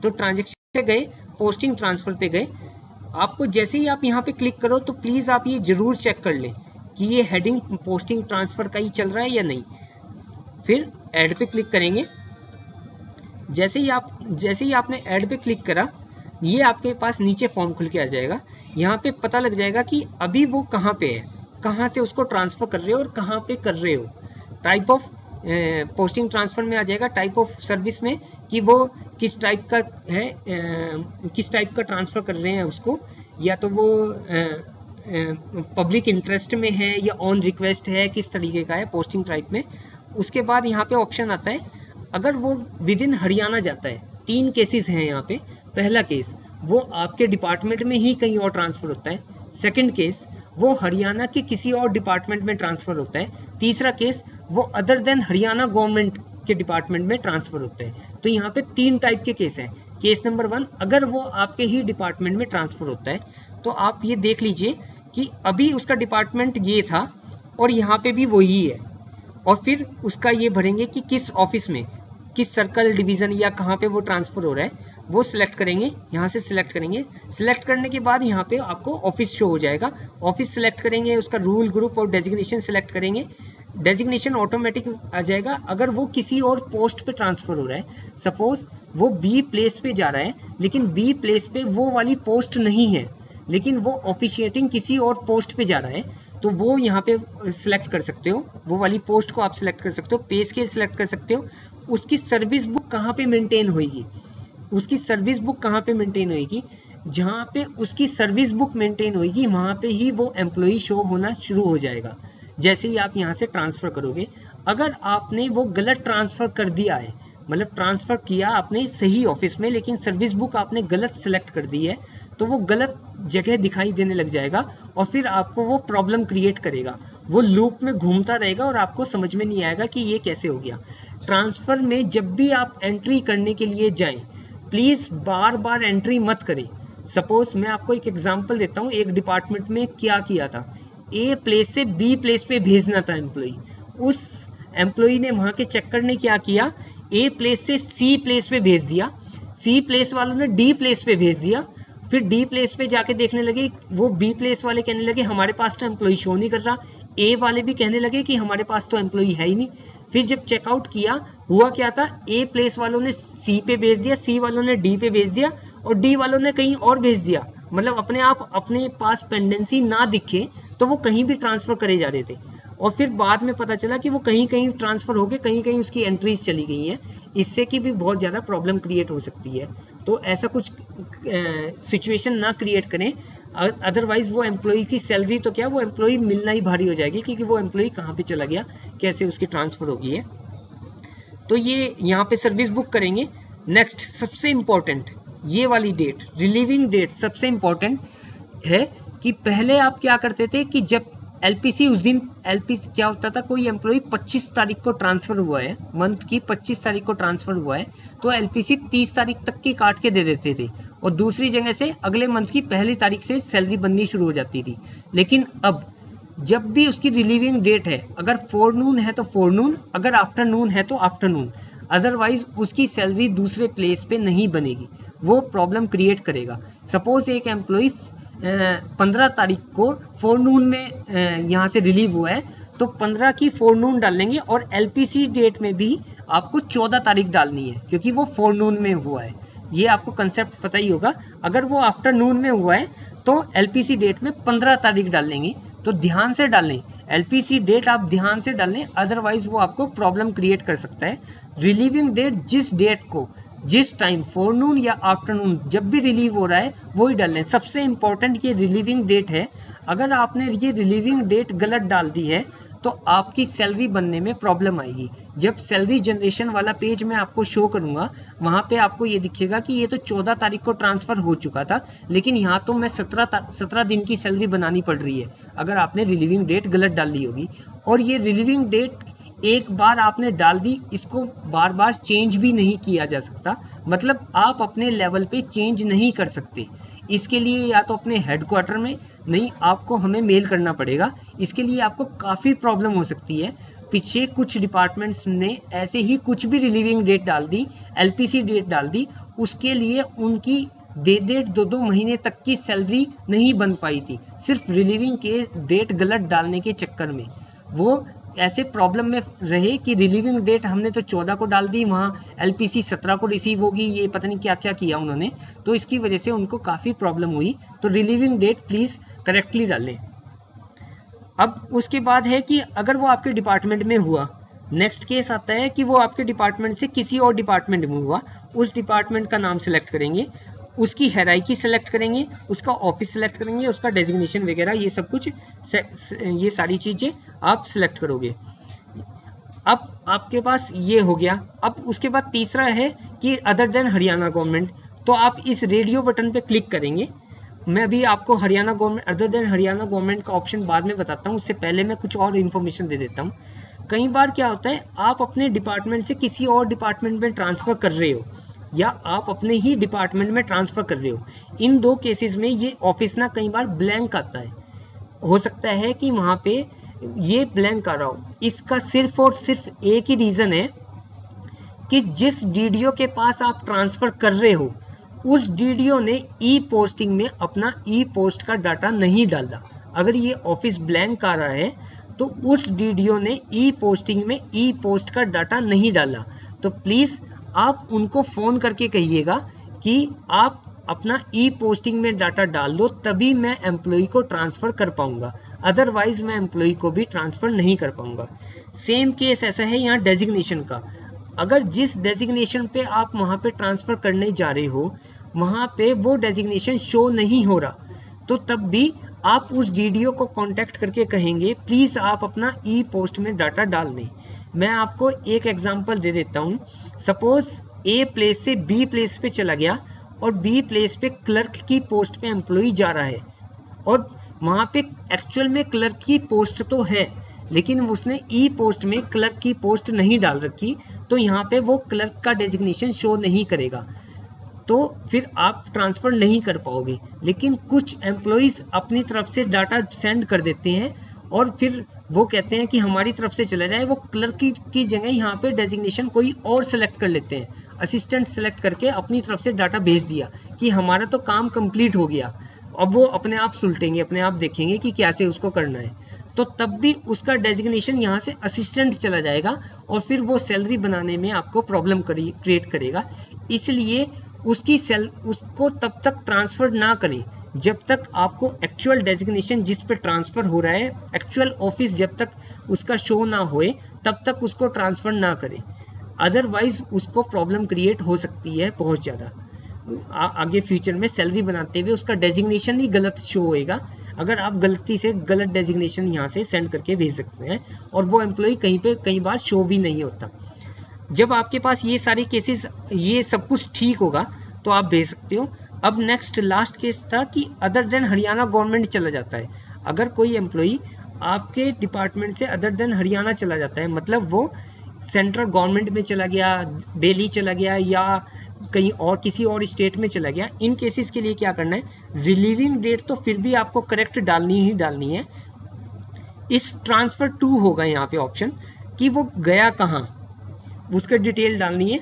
तो ट्रांजेक्शन पे गए, पोस्टिंग ट्रांसफर पे गए। आपको जैसे ही आप यहाँ पे क्लिक करो तो प्लीज आप ये जरूर चेक कर लें कि ये हेडिंग पोस्टिंग ट्रांसफर का ही चल रहा है या नहीं। फिर ऐड पे क्लिक करेंगे। जैसे ही आपने ऐड पे क्लिक करा, ये आपके पास नीचे फॉर्म खुल के आ जाएगा। यहाँ पे पता लग जाएगा कि अभी वो कहाँ पे है, कहाँ से उसको ट्रांसफर कर रहे हो और कहाँ पे कर रहे हो। टाइप ऑफ पोस्टिंग ट्रांसफर में आ जाएगा, टाइप ऑफ सर्विस में कि वो किस टाइप का है, किस टाइप का ट्रांसफर कर रहे हैं उसको, या तो वो पब्लिक इंटरेस्ट में है या ऑन रिक्वेस्ट है, किस तरीके का है पोस्टिंग टाइप में। उसके बाद यहाँ पे ऑप्शन आता है, अगर वो विद इन हरियाणा जाता है, 3 केसेस हैं यहाँ पे। पहला केस वो आपके डिपार्टमेंट में ही कहीं और ट्रांसफर होता है। सेकंड केस वो हरियाणा के किसी और डिपार्टमेंट में ट्रांसफर होता है। तीसरा केस वो अदर देन हरियाणा गवर्नमेंट के डिपार्टमेंट में ट्रांसफर होता है। तो यहाँ पे 3 टाइप के केस हैं। केस नंबर 1, अगर वो आपके ही डिपार्टमेंट में ट्रांसफर होता है तो आप ये देख लीजिए कि अभी उसका डिपार्टमेंट ये था और यहाँ पे भी वही है, और फिर उसका ये भरेंगे कि किस ऑफिस में, किस सर्कल, डिवीजन या कहाँ पे वो ट्रांसफर हो रहा है, वो सिलेक्ट करेंगे। यहाँ से सिलेक्ट करेंगे। सिलेक्ट करने के बाद यहाँ पे आपको ऑफिस शो हो जाएगा। ऑफिस सिलेक्ट करेंगे, उसका रूल, ग्रुप और डेजिग्नेशन सिलेक्ट करेंगे। डेजिग्नेशन ऑटोमेटिक आ जाएगा। अगर वो किसी और पोस्ट पे ट्रांसफर हो रहा है, सपोज वो बी प्लेस पे जा रहा है, लेकिन बी प्लेस पे वो वाली पोस्ट नहीं है, लेकिन वो ऑफिशिएटिंग किसी और पोस्ट पे जा रहा है, तो वो यहाँ पे सिलेक्ट कर सकते हो। वो वाली पोस्ट को आप सिलेक्ट कर सकते हो, पे स्केल सिलेक्ट कर सकते हो। उसकी सर्विस बुक कहाँ पे मेंटेन होगी, उसकी सर्विस बुक कहाँ पे मेंटेन होगी, जहाँ पे उसकी सर्विस बुक मेंटेन होगी वहाँ पे ही वो एम्प्लॉई शो होना शुरू हो जाएगा जैसे ही आप यहाँ से ट्रांसफर करोगे। अगर आपने वो गलत ट्रांसफर कर दिया है, मतलब ट्रांसफर किया आपने सही ऑफिस में, लेकिन सर्विस बुक आपने गलत सिलेक्ट कर दी है, तो वो गलत जगह दिखाई देने लग जाएगा और फिर आपको वो प्रॉब्लम क्रिएट करेगा। वो लूप में घूमता रहेगा और आपको समझ में नहीं आएगा कि ये कैसे हो गया। ट्रांसफर में जब भी आप एंट्री करने के लिए जाएं, प्लीज बार बार एंट्री मत करें। सपोज मैं आपको एक एग्जांपल देता हूँ, एक डिपार्टमेंट में क्या किया था, ए प्लेस से बी प्लेस पे भेजना था एम्प्लॉय। उस एम्प्लॉय ने वहां के चक्कर ने क्या किया, ए प्लेस से सी प्लेस पे भेज दिया, सी प्लेस वालों ने डी प्लेस पे भेज दिया। फिर डी प्लेस पे जाके देखने लगे, वो बी प्लेस वाले कहने लगे हमारे पास तो एम्प्लॉय शो नहीं कर रहा, ए वाले भी कहने लगे कि हमारे पास तो एम्प्लॉय है ही नहीं। फिर जब चेकआउट किया, हुआ क्या था, ए प्लेस वालों ने सी पे भेज दिया, सी वालों ने डी पे भेज दिया और डी वालों ने कहीं और भेज दिया। मतलब अपने आप अपने पास पेंडेंसी ना दिखे तो वो कहीं भी ट्रांसफर करे जा रहे थे, और फिर बाद में पता चला कि वो कहीं कहीं ट्रांसफर हो गए, कहीं कहीं उसकी एंट्रीज चली गई हैं। इससे की भी बहुत ज़्यादा प्रॉब्लम क्रिएट हो सकती है। तो ऐसा कुछ सिचुएशन ना क्रिएट करें, अदरवाइज वो एम्प्लॉय की सैलरी तो क्या, वो एम्प्लॉय मिलना ही भारी हो जाएगी, क्योंकि वो एम्प्लॉय कहाँ पे चला गया, कैसे उसकी ट्रांसफर होगी है। तो ये यहाँ पे सर्विस बुक करेंगे। नेक्स्ट सबसे इंपॉर्टेंट ये वाली डेट, रिलीविंग डेट सबसे इंपॉर्टेंट है कि पहले आप क्या करते थे कि जब एलपीसी, उस दिन एलपीसी क्या होता था, कोई एम्प्लॉय 25 तारीख को ट्रांसफर हुआ है, मंथ की 25 तारीख को ट्रांसफर हुआ है, तो एलपीसी 30 तारीख तक की काट के दे देते थे और दूसरी जगह से अगले मंथ की पहली तारीख से सैलरी बननी शुरू हो जाती थी। लेकिन अब जब भी उसकी रिलीविंग डेट है, अगर फोरनून है तो फोरनून, अगर आफ्टरनून है तो आफ्टरनून, अदरवाइज उसकी सैलरी दूसरे प्लेस पे नहीं बनेगी, वो प्रॉब्लम क्रिएट करेगा। सपोज एक एम्प्लॉय 15 तारीख को फोरनून में यहाँ से रिलीव हुआ है, तो 15 की फोरनून डालेंगे और एलपीसी डेट में भी आपको 14 तारीख डालनी है, क्योंकि वो फोरनून में हुआ है। ये आपको कंसेप्ट पता ही होगा। अगर वो आफ्टरनून में हुआ है तो एलपीसी डेट में 15 तारीख डालेंगे। तो ध्यान से डालें, एलपीसी डेट आप ध्यान से डालें, अदरवाइज वो आपको प्रॉब्लम क्रिएट कर सकता है। रिलीविंग डेट जिस डेट को, जिस टाइम, फोरनून या आफ्टरनून, जब भी रिलीव हो रहा है वो ही डालें। सबसे इंपॉर्टेंट ये रिलीविंग डेट है। अगर आपने ये रिलीविंग डेट गलत डाल दी है तो आपकी सैलरी बनने में प्रॉब्लम आएगी। जब सैलरी जनरेशन वाला पेज मैं आपको शो करूंगा, वहां पे आपको ये दिखेगा कि ये तो 14 तारीख को ट्रांसफर हो चुका था, लेकिन यहाँ तो मैं 17 दिन की सैलरी बनानी पड़ रही है, अगर आपने रिलीविंग डेट गलत डाल दी होगी। और ये रिलीविंग डेट एक बार आपने डाल दी, इसको बार बार चेंज भी नहीं किया जा सकता, मतलब आप अपने लेवल पे चेंज नहीं कर सकते। इसके लिए या तो अपने हेडक्वार्टर में, नहीं आपको हमें मेल करना पड़ेगा। इसके लिए आपको काफ़ी प्रॉब्लम हो सकती है। पीछे कुछ डिपार्टमेंट्स ने ऐसे ही कुछ भी रिलीविंग डेट डाल दी, एलपीसी डेट डाल दी, उसके लिए उनकी डेढ़ 2 महीने तक की सैलरी नहीं बन पाई थी, सिर्फ रिलीविंग के डेट गलत डालने के चक्कर में। वो ऐसे प्रॉब्लम में रहे कि रिलीविंग डेट हमने तो 14 को डाल दी, वहाँ LPC 17 को रिसीव होगी, ये पता नहीं क्या क्या किया उन्होंने, तो इसकी वजह से उनको काफ़ी प्रॉब्लम हुई। तो रिलीविंग डेट प्लीज़ करेक्टली डालें। अब उसके बाद है कि अगर वो आपके डिपार्टमेंट में हुआ, नेक्स्ट केस आता है कि वो आपके डिपार्टमेंट से किसी और डिपार्टमेंट में हुआ, उस डिपार्टमेंट का नाम सेलेक्ट करेंगे, उसकी हायरार्की सेलेक्ट करेंगे, उसका ऑफिस सेलेक्ट करेंगे, उसका डेजिग्नेशन वगैरह ये सब कुछ, ये सारी चीज़ें आप सेलेक्ट करोगे। अब आपके पास ये हो गया। अब उसके बाद तीसरा है कि अदर देन हरियाणा गवर्नमेंट, तो आप इस रेडियो बटन पे क्लिक करेंगे। मैं अभी आपको Haryana government, other than Haryana government का ऑप्शन बाद में बताता हूँ, उससे पहले मैं कुछ और इन्फॉर्मेशन दे देता हूँ। कई बार क्या होता है, आप अपने डिपार्टमेंट से किसी और डिपार्टमेंट में ट्रांसफ़र कर रहे हो या आप अपने ही डिपार्टमेंट में ट्रांसफ़र कर रहे हो। इन दो केसेस में ये ऑफिस ना कई बार ब्लैंक आता है। हो सकता है कि वहाँ पे ये ब्लैंक आ रहा हो। इसका सिर्फ और सिर्फ एक ही रीज़न है कि जिस DDO के पास आप ट्रांसफ़र कर रहे हो, उस DDO ने ई पोस्टिंग में अपना ई पोस्ट का डाटा नहीं डाला। अगर ये ऑफिस ब्लैंक आ रहा है तो उस DDO ने ई पोस्टिंग में ई पोस्ट का डाटा नहीं डाला। तो प्लीज़ आप उनको फ़ोन करके कहिएगा कि आप अपना ई पोस्टिंग में डाटा डाल दो, तभी मैं एम्प्लॉय को ट्रांसफ़र कर पाऊंगा, अदरवाइज मैं एम्प्लॉय को भी ट्रांसफ़र नहीं कर पाऊंगा। सेम केस ऐसा है यहाँ डेजिग्नेशन का। अगर जिस डेजिग्नेशन पे आप वहाँ पे ट्रांसफ़र करने जा रहे हो, वहाँ पे वो डेजिग्नेशन शो नहीं हो रहा, तो तब भी आप उस DDO को कांटेक्ट करके कहेंगे प्लीज़ आप अपना ई पोस्ट में डाटा डाल दें। मैं आपको एक एग्जांपल दे देता हूँ। सपोज A प्लेस से B प्लेस पे चला गया और B प्लेस पे क्लर्क की पोस्ट पे एम्प्लॉय जा रहा है, और वहाँ पे एक्चुअल में क्लर्क की पोस्ट तो है, लेकिन उसने ई पोस्ट में क्लर्क की पोस्ट नहीं डाल रखी, तो यहाँ पे वो क्लर्क का डेजिग्नेशन शो नहीं करेगा, तो फिर आप ट्रांसफ़र नहीं कर पाओगे। लेकिन कुछ एम्प्लॉइज़ अपनी तरफ से डाटा सेंड कर देते हैं और फिर वो कहते हैं कि हमारी तरफ से चला जाए, वो क्लर्क की जगह यहाँ पे डेजिग्नेशन कोई और सेलेक्ट कर लेते हैं, असिस्टेंट सेलेक्ट करके अपनी तरफ से डाटा भेज दिया कि हमारा तो काम कंप्लीट हो गया। अब वो अपने आप सुलटेंगे, अपने आप देखेंगे कि कैसे उसको करना है, तो तब भी उसका डेजिग्नेशन यहाँ से असिस्टेंट चला जाएगा और फिर वो सैलरी बनाने में आपको प्रॉब्लम क्रिएट करेगा। इसलिए उसको तब तक ट्रांसफ़र ना करें जब तक आपको एक्चुअल डेजिग्नेशन जिस पे ट्रांसफ़र हो रहा है, एक्चुअल ऑफिस जब तक उसका शो ना होए, तब तक उसको ट्रांसफ़र ना करें, अदरवाइज उसको प्रॉब्लम क्रिएट हो सकती है बहुत ज़्यादा। आगे फ्यूचर में सैलरी बनाते हुए उसका डेजिग्नेशन ही गलत शो होएगा, अगर आप गलती से गलत डेजिग्नेशन यहाँ से सेंड करके भेज सकते हैं, और वो एम्प्लॉय कई बार शो भी नहीं होता। जब आपके पास ये सारे केसेस, ये सब कुछ ठीक होगा तो आप भेज सकते हो। अब नेक्स्ट लास्ट केस था कि अदर देन हरियाणा गवर्नमेंट चला जाता है। अगर कोई एम्प्लॉई आपके डिपार्टमेंट से अदर देन हरियाणा चला जाता है, मतलब वो सेंट्रल गवर्नमेंट में चला गया, दिल्ली चला गया या कहीं और किसी और स्टेट में चला गया, इन केसेस के लिए क्या करना है, रिलीविंग डेट तो फिर भी आपको करेक्ट डालनी ही डालनी है। इस ट्रांसफ़र टू होगा यहाँ पे ऑप्शन कि वो गया कहाँ, उसका डिटेल डालनी है।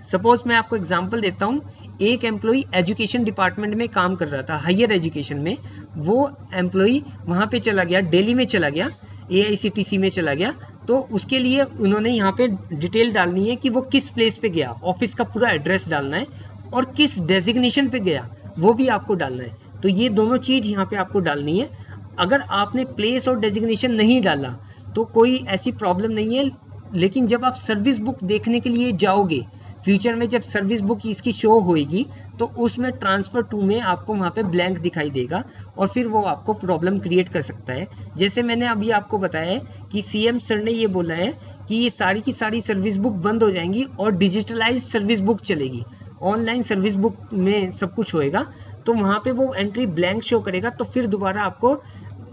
सपोज मैं आपको एग्जांपल देता हूँ, एक एम्प्लॉय एजुकेशन डिपार्टमेंट में काम कर रहा था, हायर एजुकेशन में, वो एम्प्लॉय वहाँ पे चला गया, दिल्ली में चला गया, AICTC में चला गया, तो उसके लिए उन्होंने यहाँ पे डिटेल डालनी है कि वो किस प्लेस पे गया, ऑफिस का पूरा एड्रेस डालना है, और किस डेजिग्नेशन पे गया वो भी आपको डालना है। तो ये दोनों चीज़ यहाँ पे आपको डालनी है। अगर आपने प्लेस और डेजिग्नेशन नहीं डाला तो कोई ऐसी प्रॉब्लम नहीं है, लेकिन जब आप सर्विस बुक देखने के लिए जाओगे, फ्यूचर में जब सर्विस बुक इसकी शो होएगी, तो उसमें ट्रांसफ़र टू में आपको वहाँ पे ब्लैंक दिखाई देगा और फिर वो आपको प्रॉब्लम क्रिएट कर सकता है। जैसे मैंने अभी आपको बताया है कि CM सर ने ये बोला है कि ये सारी की सारी सर्विस बुक बंद हो जाएंगी और डिजिटलाइज सर्विस बुक चलेगी, ऑनलाइन सर्विस बुक में सब कुछ होएगा, तो वहाँ पे वो एंट्री ब्लैंक शो करेगा, तो फिर दोबारा आपको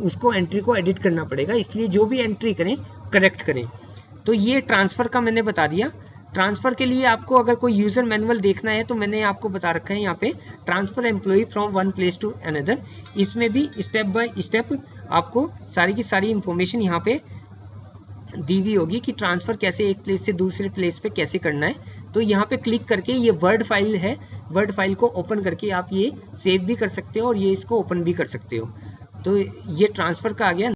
उसको एंट्री को एडिट करना पड़ेगा। इसलिए जो भी एंट्री करें करेक्ट करें। तो ये ट्रांसफ़र का मैंने बता दिया। ट्रांसफ़र के लिए आपको अगर कोई यूज़र मैनुअल देखना है तो मैंने आपको बता रखा है यहाँ पे, transfer employ from one place to another. इसमें भी स्टेप बाय स्टेप आपको सारी की सारी इंफॉर्मेशन यहाँ पे दी हुई होगी कि ट्रांसफ़र कैसे एक प्लेस से दूसरे प्लेस पे कैसे करना है। तो यहाँ पे क्लिक करके ये वर्ड फाइल है, वर्ड फाइल को ओपन करके आप ये सेव भी कर सकते हो और ये इसको ओपन भी कर सकते हो। तो ये ट्रांसफ़र का आ गया।